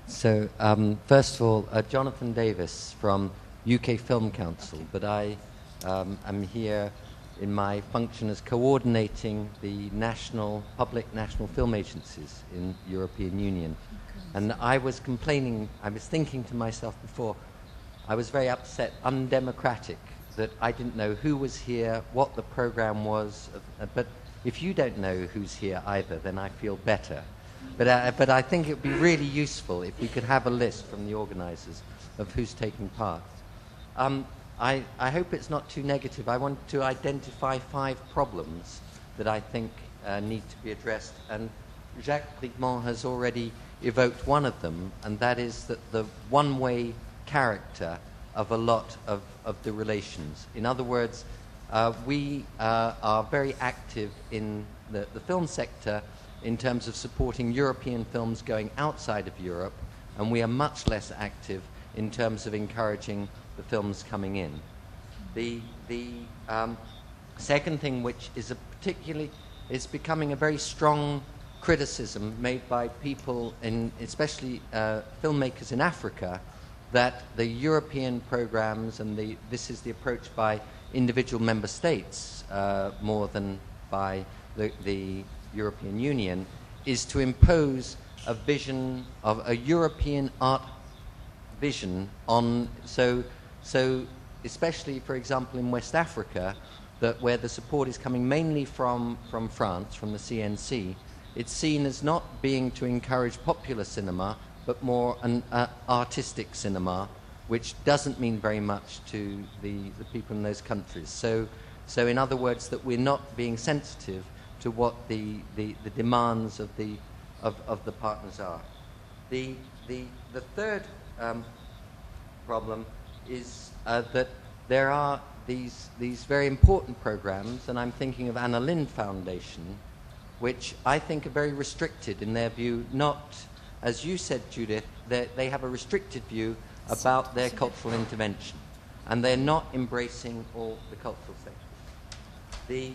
So, first of all, Jonathan Davis from UK Film Council, but I am here in my function as coordinating the public national film agencies in the European Union. And I was thinking to myself before, I was very upset, undemocratic, that I didn't know who was here, what the program was, but if you don't know who's here either, then I feel better. But I think it would be really useful if we could have a list from the organisers of who's taking part. I hope it's not too negative. I want to identify 5 problems that I think need to be addressed. And Jacques Brigmont has already evoked one of them, and that is that the one-way character of a lot of the relations. In other words, we are very active in the film sector in terms of supporting European films going outside of Europe, and we are much less active in terms of encouraging the films coming in. The second thing, which is is becoming a very strong criticism made by people, especially filmmakers in Africa, that the European programs, and this is the approach by individual member states more than by the European Union, is to impose a vision of a European art vision on, so especially, for example, in West Africa, where the support is coming mainly from France, from the CNC, it's seen as not being to encourage popular cinema, but more an artistic cinema, which doesn't mean very much to the people in those countries. So in other words, that we're not being sensitive to what the demands of the partners are. The third problem is that there are these very important programs, and I'm thinking of Anna Lindh Foundation, which I think are very restricted in their view. Not, as you said, Judith, they have a restricted view about their cultural intervention, and they're not embracing all the cultural sectors. The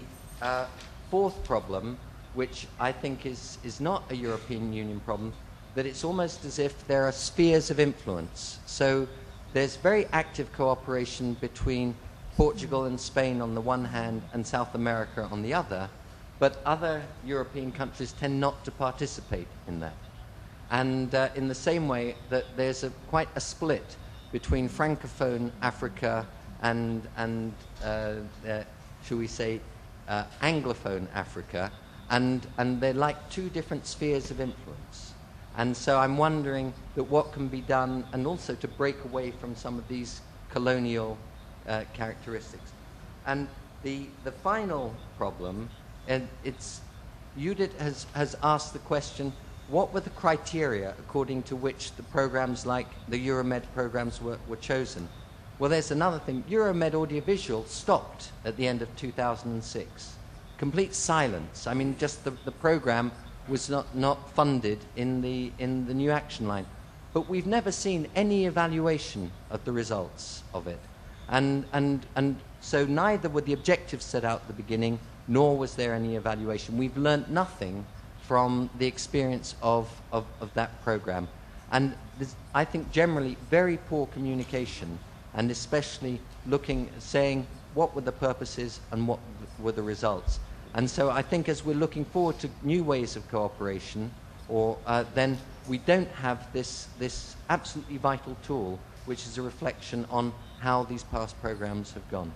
fourth problem, which I think is not a European Union problem, that it's almost as if there are spheres of influence. So there's very active cooperation between Portugal and Spain on the one hand and South America on the other, but other European countries tend not to participate in that. And in the same way that there's quite a split between Francophone Africa and shall we say, Anglophone Africa, and they're like 2 different spheres of influence. And so I'm wondering that what can be done, and also to break away from some of these colonial characteristics. And the final problem, and Judith has asked the question, what were the criteria according to which the programs like the Euromed programs were chosen? Well, there's another thing. Euromed Audiovisual stopped at the end of 2006. Complete silence. I mean, just the program was not funded in the new action line. But we've never seen any evaluation of the results of it. And so neither were the objectives set out at the beginning, nor was there any evaluation. We've learnt nothing from the experience of that program. And I think generally very poor communication, and especially saying what were the purposes and what were the results. And so I think as we're looking forward to new ways of cooperation, then we don't have this absolutely vital tool, which is a reflection on how these past programs have gone.